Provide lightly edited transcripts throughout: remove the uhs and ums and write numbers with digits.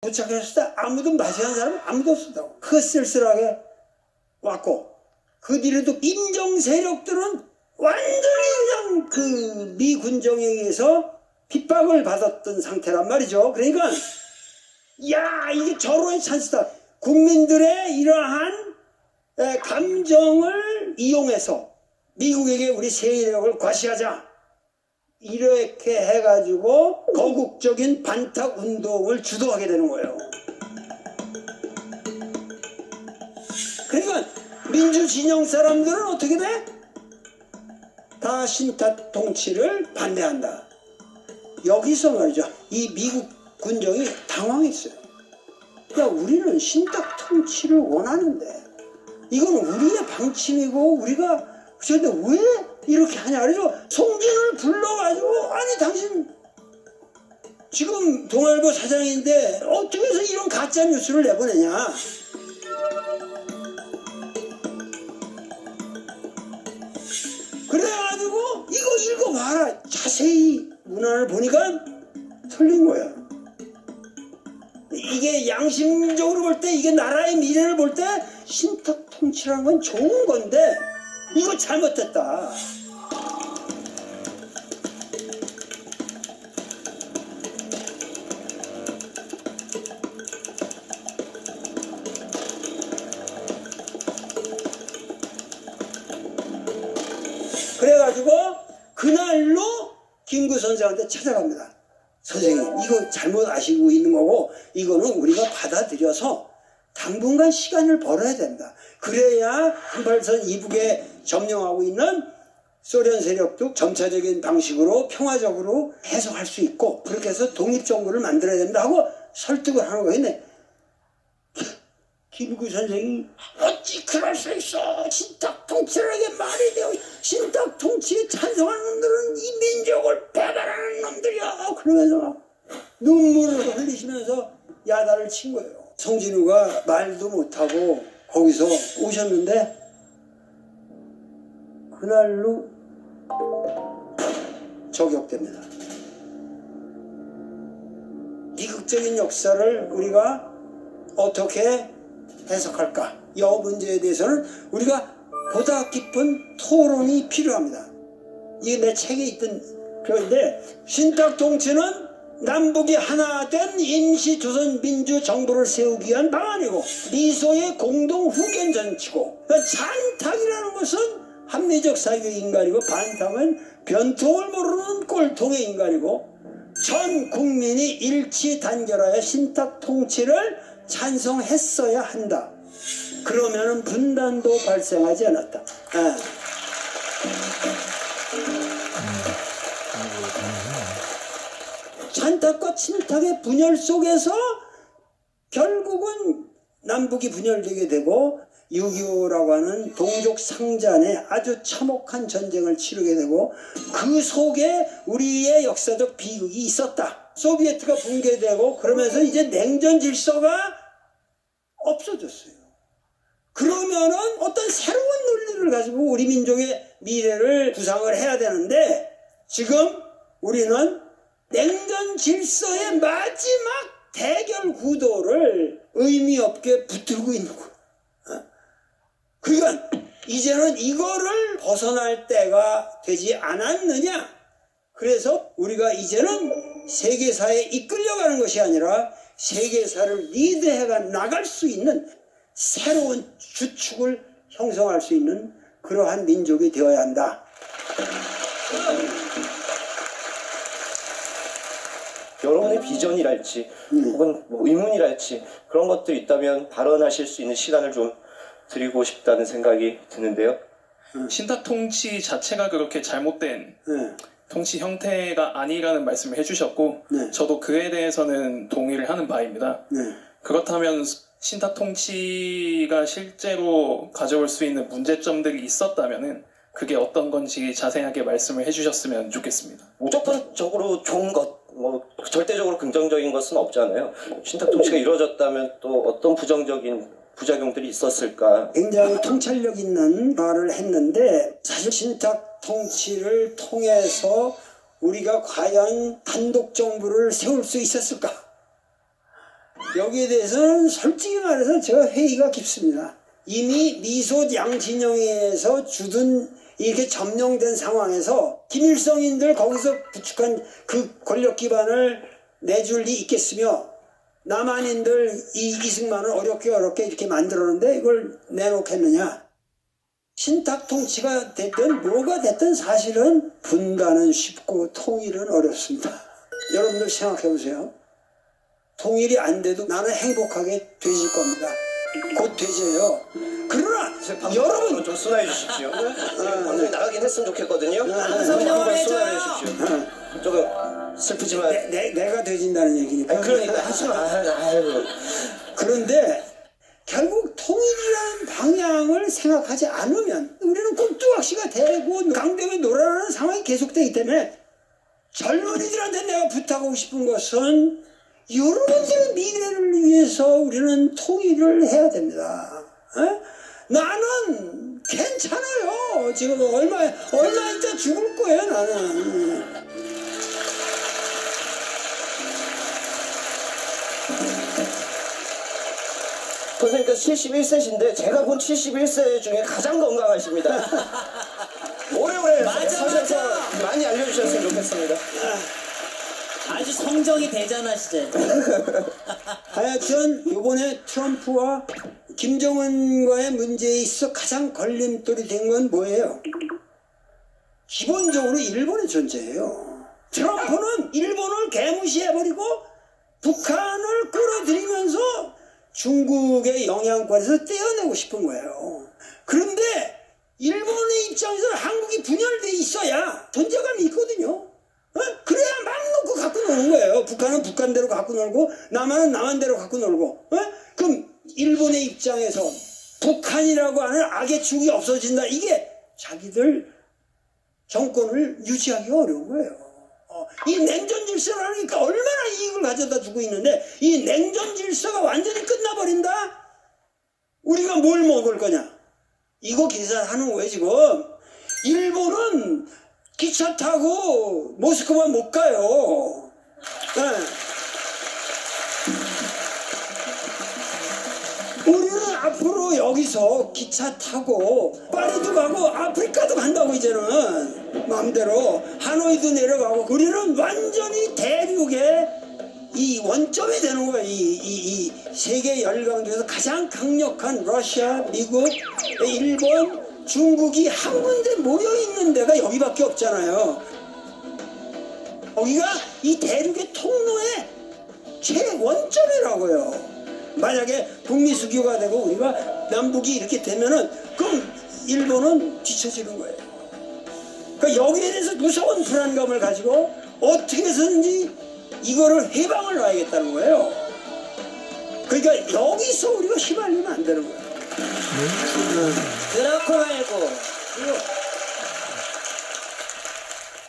도착했을 때 아무도 맞이한 사람 아무도 없었다고. 그 쓸쓸하게 왔고, 그 뒤로도 인정 세력들은 완전히 그냥 그 미군정에 의해서 핍박을 받았던 상태란 말이죠. 그러니까 야, 이게 절호의 찬스다. 국민들의 이러한 감정을 이용해서 미국에게 우리 세력을 과시하자, 이렇게 해가지고 거국적인 반탁 운동을 주도하게 되는 거예요. 그러니까 민주 진영 사람들은 어떻게 돼? 다 신탁 통치를 반대한다. 여기서 말이죠, 이 미국 군정이 당황했어요. 야, 우리는 신탁 통치를 원하는데 이건 우리의 방침이고 우리가 그런데 왜 이렇게 하냐. 그래서 송진을 불러가지고, 아니 당신 지금 동아일보 사장인데 어떻게 해서 이런 가짜 뉴스를 내보내냐. 그래가지고 이거 읽어봐라. 자세히 문안을 보니까 틀린 거야. 이게 양심적으로 볼 때, 이게 나라의 미래를 볼 때 신탁 통치라는 건 좋은 건데 이거 잘못됐다. 그래가지고 그날로 김구 선생한테 찾아갑니다. 선생님, 이거 잘못 아시고 있는 거고 이거는 우리가 받아들여서 당분간 시간을 벌어야 된다. 그래야 한발선 이북에 점령하고 있는 소련 세력도 점차적인 방식으로 평화적으로 해석할 수 있고, 그렇게 해서 독립정부를 만들어야 된다 하고 설득을 하는 거였네. 김구 선생이 어찌 그럴 수 있어. 신탁 통치라게 말이 되어, 신탁 통치에 찬성하는 놈들은 이 민족을 배반하는 놈들이야. 그러면서 눈물을 흘리시면서 야단을 친 거예요. 송진우가 말도 못하고 거기서 오셨는데 그날로 저격됩니다. 비극적인 역사를 우리가 어떻게 해석할까? 이 문제에 대해서는 우리가 보다 깊은 토론이 필요합니다. 이게 내 책에 있던 그런데, 신탁 통치는 남북이 하나 된 임시 조선민주정부를 세우기 위한 방안이고 미소의 공동 후견 정치고, 찬탁이라는 것은 합리적 사유의 인간이고 반탁은 변통을 모르는 꼴통의 인간이고, 전 국민이 일치 단결하여 신탁 통치를 찬성했어야 한다. 그러면은 분단도 발생하지 않았다. 찬탁과 친탁의 분열 속에서 결국은 남북이 분열되게 되고 6.25라고 하는 동족 상잔의 아주 참혹한 전쟁을 치르게 되고, 그 속에 우리의 역사적 비극이 있었다. 소비에트가 붕괴되고 그러면서 이제 냉전 질서가 없어졌어요. 그러면은 어떤 새로운 논리를 가지고 우리 민족의 미래를 구상을 해야 되는데, 지금 우리는 냉전 질서의 마지막 대결 구도를 의미 없게 붙들고 있는 거예요. 그러니까 이제는 이거를 벗어날 때가 되지 않았느냐. 그래서 우리가 이제는 세계사에 이끌려가는 것이 아니라 세계사를 리드해가 나갈 수 있는 새로운 주축을 형성할 수 있는 그러한 민족이 되어야 한다. 여러분의 비전이랄지 혹은 뭐 의문이랄지 그런 것들이 있다면 발언하실 수 있는 시간을 좀 드리고 싶다는 생각이 드는데요. 신탁 통치 자체가 그렇게 잘못된 통치 형태가 아니라는 말씀을 해주셨고, 저도 그에 대해서는 동의를 하는 바입니다. 그렇다면 신탁 통치가 실제로 가져올 수 있는 문제점들이 있었다면은 그게 어떤 건지 자세하게 말씀을 해주셨으면 좋겠습니다. 무조건적으로 좋은 것, 뭐 절대적으로 긍정적인 것은 없잖아요. 신탁 통치가 이루어졌다면 또 어떤 부정적인 부작용들이 있었을까? 굉장히 통찰력 있는 말을 했는데, 사실 신탁 통치를 통해서 우리가 과연 단독 정부를 세울 수 있었을까? 여기에 대해서는 솔직히 말해서 제가 회의가 깊습니다. 이미 미소 양진영에서 주둔 이렇게 점령된 상황에서 김일성인들 거기서 구축한 그 권력 기반을 내줄 리 있겠으며 남한인들 이승만을 어렵게 이렇게 만들었는데 이걸 내놓겠느냐. 신탁 통치가 됐든 뭐가 됐든 사실은 분단은 쉽고 통일은 어렵습니다. 여러분들 생각해 보세요. 통일이 안 돼도 나는 행복하게 되실 겁니다. 곧 되져요. 그러나 여러분 좀 순화해 주십시오. 방송이 나가긴 했으면 좋겠거든요. 한번 순화해 주십시오. 조금 슬프지만 내가 되진다는 얘기니까. 그러니까 하지 마. 아유. 그런데 결국 통일이라는 방향을 생각하지 않으면 우리는 꼼뚜각시가 되고 강대에 놀아나는 상황이 계속되기 때문에 젊은이들한테 내가 부탁하고 싶은 것은 여러분들의 미래를 위해서 우리는 통일을 해야 됩니다. 에? 나는 괜찮아요. 지금 얼마 있다 죽을 거예요, 나는. 선생님께서 71세신데 제가 본 71세 중에 가장 건강하십니다. 오래오래 사셔서 많이 알려주셨으면 좋겠습니다. 아주 성정이 대단하시죠. 하여튼 이번에 트럼프와 김정은과의 문제에 있어 가장 걸림돌이 된 건 뭐예요? 기본적으로 일본의 존재예요. 트럼프는 일본을 개무시해버리고 북한을 끌어들이면서 중국의 영향권에서 떼어내고 싶은 거예요. 그런데 일본의 입장에서는 한국이 분열돼 있어야 존재감이 있거든요. 그래야 막 놓고 갖고 노는 거예요. 북한은 북한대로 갖고 놀고 남한은 남한대로 갖고 놀고. 그럼 일본의 입장에서 북한이라고 하는 악의 축이 없어진다. 이게 자기들 정권을 유지하기가 어려운 거예요. 이 냉전 질서라는 게 얼마나 이익을 가져다 주고 있는데 이 냉전 질서가 완전히 끝나버린다? 우리가 뭘 먹을 거냐? 이거 계산하는 거예요 지금. 일본은 기차 타고 모스크바 못 가요. 우리는 앞으로 여기서 기차 타고 파리도 가고 아프리카도 간다고 이제는 마음대로 하노이도 내려가고 우리는 완전히 대륙의 이 원점이 되는 거예요. 이 세계 열강 중에서 가장 강력한 러시아, 미국, 일본, 중국이 한 군데 모여있는 데가 여기밖에 없잖아요. 여기가 이 대륙의 통로의 최원점이라고요. 만약에 북미 수교가 되고 우리가 남북이 이렇게 되면은 그럼 일본은 뒤처지는 거예요. 그러니까 여기에 대해서 무서운 불안감을 가지고 어떻게 해서든지 이거를 해방을 놔야겠다는 거예요. 그러니까 여기서 우리가 휘말리면 안 되는 거예요. 그렇고 말고.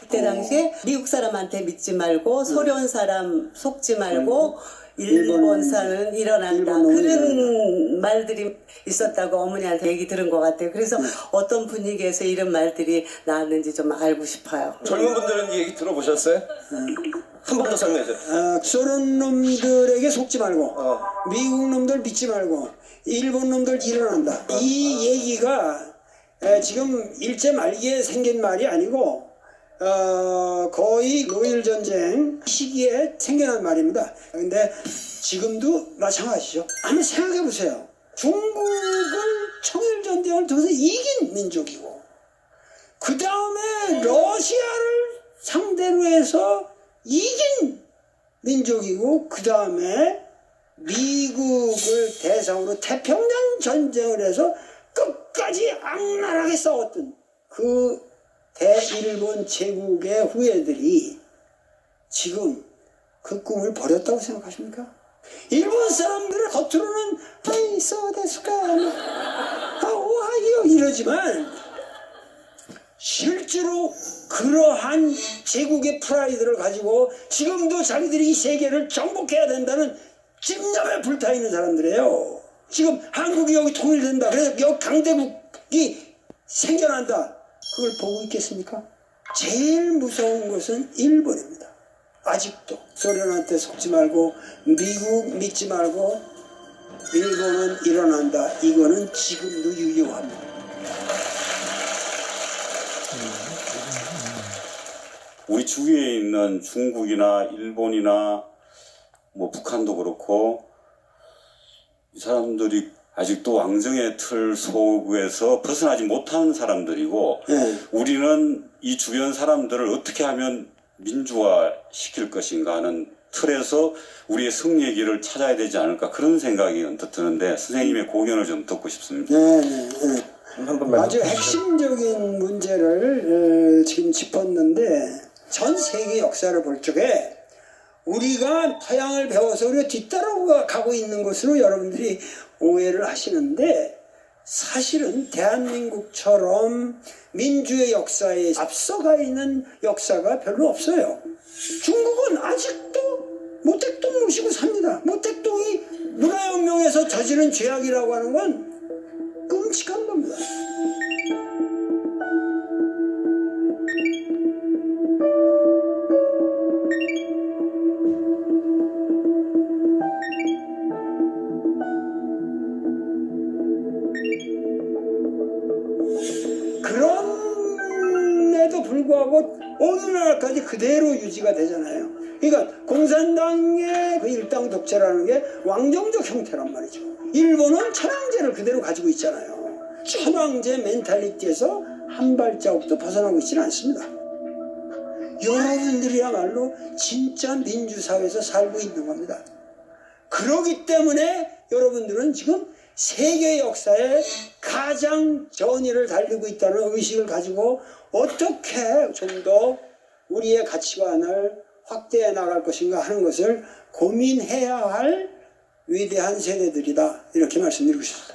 그때 당시에 미국 사람한테 믿지 말고 소련 사람 속지 말고 일본사는 일어난다. 그런 말들이 있었다고 어머니한테 얘기 들은 것 같아요. 그래서 어떤 분위기에서 이런 말들이 나왔는지 좀 알고 싶어요. 젊은 분들은 이 얘기 들어보셨어요? 한 번 더 설명해 주세요. 소련 놈들에게 속지 말고 미국 놈들 믿지 말고 일본 놈들 일어난다. 이 얘기가 지금 일제 말기에 생긴 말이 아니고 거의 노일 전쟁 시기에 생겨난 말입니다. 근데 지금도 마찬가지죠. 한번 생각해 보세요. 중국을 청일 전쟁을 통해서 이긴 민족이고 그 다음에 러시아를 상대로 해서 이긴 민족이고 그 다음에 미국을 대상으로 태평양 전쟁을 해서 끝까지 악랄하게 싸웠던 그 대일본 제국의 후예들이 지금 그 꿈을 버렸다고 생각하십니까? 일본 사람들은 겉으로는 아이 소데스카 오하이요 이러지만 실제로 그러한 제국의 프라이드를 가지고 지금도 자기들이 이 세계를 정복해야 된다는 집념에 불타있는 사람들이에요. 지금 한국이 여기 통일된다. 그래서 여기 강대국이 생겨난다. 그걸 보고 있겠습니까? 제일 무서운 것은 일본입니다. 아직도 소련한테 속지 말고 미국 믿지 말고 일본은 일어난다. 이거는 지금도 유효합니다. 우리 주위에 있는 중국이나 일본이나 뭐 북한도 그렇고 이 사람들이 아직도 왕정의 틀 속에서 벗어나지 못한 사람들이고 우리는 이 주변 사람들을 어떻게 하면 민주화 시킬 것인가 하는 틀에서 우리의 승리의 길을 찾아야 되지 않을까 그런 생각이 언뜻 드는데 선생님의 공연을 좀 듣고 싶습니다. 아주 핵심적인 문제를 지금 짚었는데 전 세계 역사를 볼 적에 우리가 서양을 배워서 우리가 뒤따라가고 있는 것으로 여러분들이 오해를 하시는데 사실은 대한민국처럼 민주의 역사에 앞서가 있는 역사가 별로 없어요. 중국은 아직도 모택동 모시고 삽니다. 모택동이 문화혁명에서 저지른 죄악이라고 하는 건 끔찍한 겁니다. 그럼에도 불구하고 어느 나라까지 그대로 유지가 되잖아요. 그러니까 공산당의 그 일당 독재라는 게 왕정적 형태란 말이죠. 일본은 천황제를 그대로 가지고 있잖아요. 천황제 멘탈리티에서 한 발자국도 벗어나고 있지는 않습니다. 여러분들이야말로 진짜 민주사회에서 살고 있는 겁니다. 그렇기 때문에 여러분들은 지금 세계 역사에 가장 전위를 달리고 있다는 의식을 가지고 어떻게 좀 더 우리의 가치관을 확대해 나갈 것인가 하는 것을 고민해야 할 위대한 세대들이다. 이렇게 말씀드리고 싶습니다.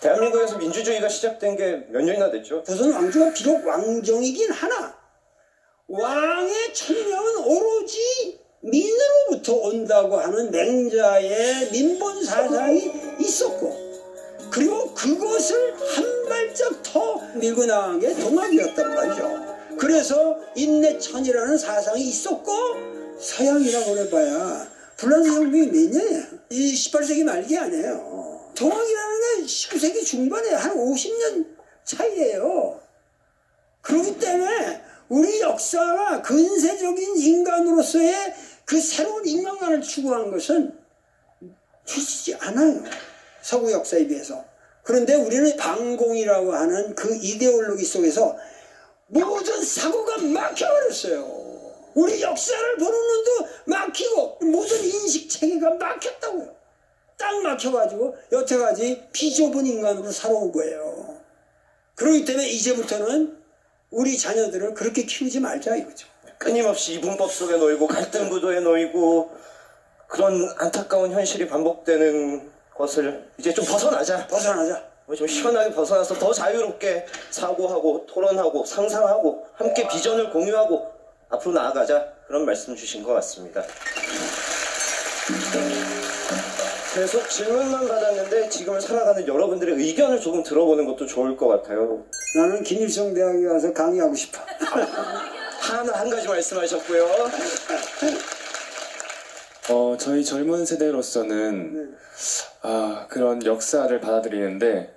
대한민국에서 민주주의가 시작된 게 몇 년이나 됐죠? 조선 왕조가 비록 왕정이긴 하나 왕의 천명은 오로지 민으로부터 온다고 하는 맹자의 민본 사상이 있었고 그리고 그것을 한 발짝 더 밀고 나간 게 동학이었단 말이죠. 그래서 인내천이라는 사상이 있었고 서양이라고 해봐야 불란서 혁명이 몇 년이에요? 이 18세기 말기 아니에요. 동학이라는 게 19세기 중반에 한 50년 차이예요. 그렇기 때문에 우리 역사가 근세적인 인간으로서의 그 새로운 인간관을 추구한 것은 뒤지지 않아요. 서구 역사에 비해서. 그런데 우리는 반공이라고 하는 그 이데올로기 속에서 모든 사고가 막혀버렸어요. 우리 역사를 보는 눈도 막히고 모든 인식체계가 막혔다고요. 딱 막혀가지고 여태까지 비좁은 인간으로 살아온 거예요. 그렇기 때문에 이제부터는 우리 자녀들을 그렇게 키우지 말자 이거죠. 끊임없이 이분법 속에 놓이고 갈등 구도에 놓이고 그런 안타까운 현실이 반복되는 것을 이제 좀 벗어나자. 좀 시원하게 벗어나서 더 자유롭게 사고하고 토론하고 상상하고 함께 비전을 공유하고 앞으로 나아가자. 그런 말씀 주신 것 같습니다. 계속 질문만 받았는데 지금을 살아가는 여러분들의 의견을 조금 들어보는 것도 좋을 것 같아요. 나는 김일성 대학에 가서 강의하고 싶어. 한 가지 말씀하셨고요. 저희 젊은 세대로서는 그런 역사를 받아들이는데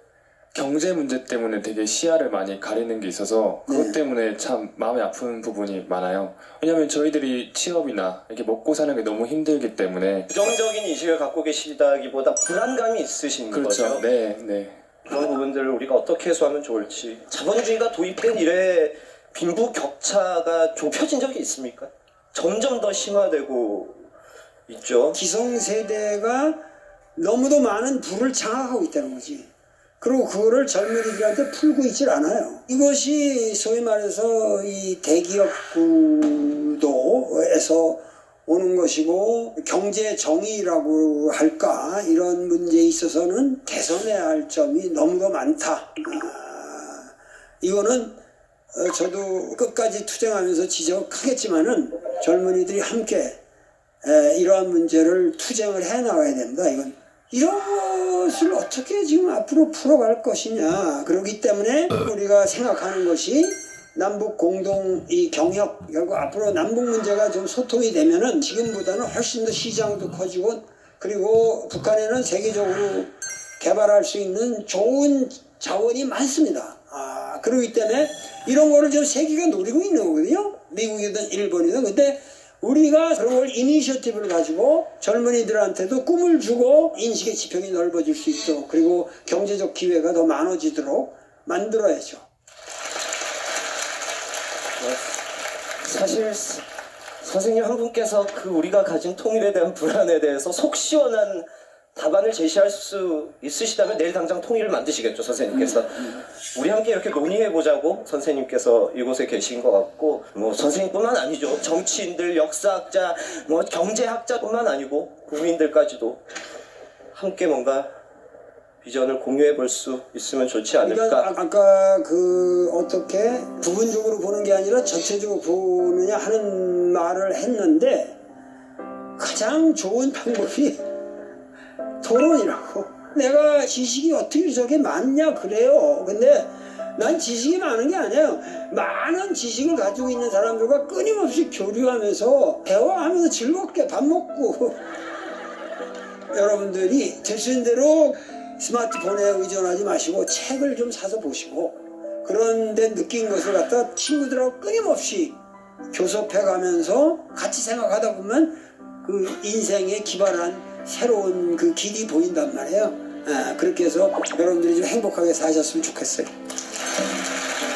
경제 문제 때문에 되게 시야를 많이 가리는 게 있어서 그것 때문에 참 마음이 아픈 부분이 많아요. 왜냐하면 저희들이 취업이나 이렇게 먹고 사는 게 너무 힘들기 때문에 부정적인 인식을 갖고 계시다기보다 불안감이 있으신 그렇죠. 거죠. 네. 그런 부분들을 우리가 어떻게 해소하면 좋을지. 자본주의가 도입된 이래 빈부 격차가 좁혀진 적이 있습니까? 점점 더 심화되고 있죠. 기성세대가 너무도 많은 부를 장악하고 있다는 거지. 그리고 그거를 젊은이들한테 풀고 있질 않아요. 이것이 소위 말해서 이 대기업 구도에서 오는 것이고 경제 정의라고 할까 이런 문제에 있어서는 개선해야 할 점이 너무도 많다. 이거는 저도 끝까지 투쟁하면서 지적하겠지만은 젊은이들이 함께 이러한 문제를 투쟁을 해나가야 됩니다. 이건 이런 것을 어떻게 지금 앞으로 풀어갈 것이냐. 그렇기 때문에 우리가 생각하는 것이 남북 공동 이 경협, 결국 앞으로 남북 문제가 좀 소통이 되면은 지금보다는 훨씬 더 시장도 커지고, 그리고 북한에는 세계적으로 개발할 수 있는 좋은 자원이 많습니다. 그렇기 때문에 이런 거를 좀 세계가 노리고 있는 거거든요. 미국이든 일본이든. 근데 우리가 그런 걸 이니셔티브를 가지고 젊은이들한테도 꿈을 주고 인식의 지평이 넓어질 수 있도록, 그리고 경제적 기회가 더 많아지도록 만들어야죠. 사실 선생님 한 분께서 그 우리가 가진 통일에 대한 불안에 대해서 속 시원한 답안을 제시할 수 있으시다면 내일 당장 통일을 만드시겠죠, 선생님께서. 우리 함께 이렇게 논의해보자고 선생님께서 이곳에 계신 것 같고, 뭐 선생님뿐만 아니죠. 정치인들, 역사학자, 뭐 경제학자뿐만 아니고 국민들까지도 함께 뭔가 비전을 공유해 볼 수 있으면 좋지 않을까. 그러니까 아까 어떻게 부분적으로 보는 게 아니라 전체적으로 보느냐 하는 말을 했는데, 가장 좋은 방법이 토론이라고. 내가 지식이 어떻게 저게 많냐 그래요. 근데 난 지식이 많은 게 아니에요. 많은 지식을 가지고 있는 사람들과 끊임없이 교류하면서 대화하면서 즐겁게 밥 먹고 여러분들이 될 수 있는 대로 스마트폰에 의존하지 마시고 책을 좀 사서 보시고, 그런데 느낀 것을 갖다 친구들하고 끊임없이 교섭해가면서 같이 생각하다 보면 그 인생에 기발한 새로운 그 길이 보인단 말이에요. 그렇게 해서 여러분들이 좀 행복하게 사셨으면 좋겠어요.